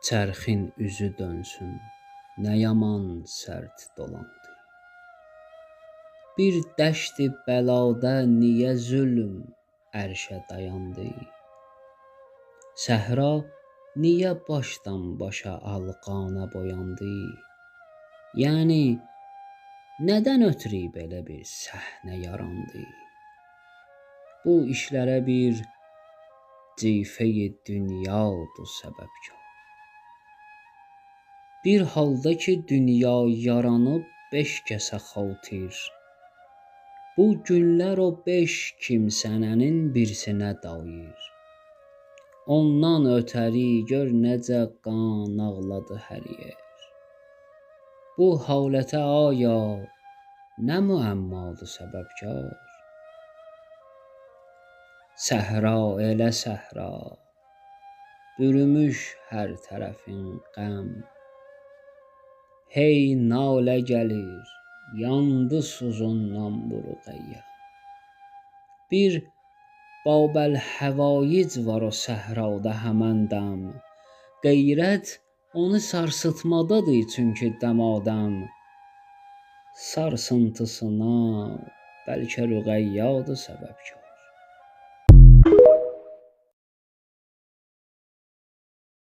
Çərxin üzü dönsün, nə yaman sərt dolandı. Bir dəşti bəlada niyə zülm ərşə dayandı? Səhra niyə başdan başa alqana boyandı? Yəni, nədən ötürü belə bir səhnə yarandı? Bu işlərə bir cifə-i dünyadır səbəbkar. Bir halda ki, dünya yaranıb 5 kəsə xatir, bu günlər o 5 kimsənin birsinə dair. Ondan ötəri gör necə qan ağladı hər yer. Bu halətə aya nə müəmmadır səbəbkar? Səhra elə səhra, bürümüş hər tərəfin qəm. Hey nalə gəlir, yandı suzundan buruqəyyə. Bir Babəl-Həvaic var o səhrada həmən dəm. Qeyrət onu sarsıtmadadır çünki dəmadəm. Sarsıntısına bəlkə Rüqəyyadır səbəbkar.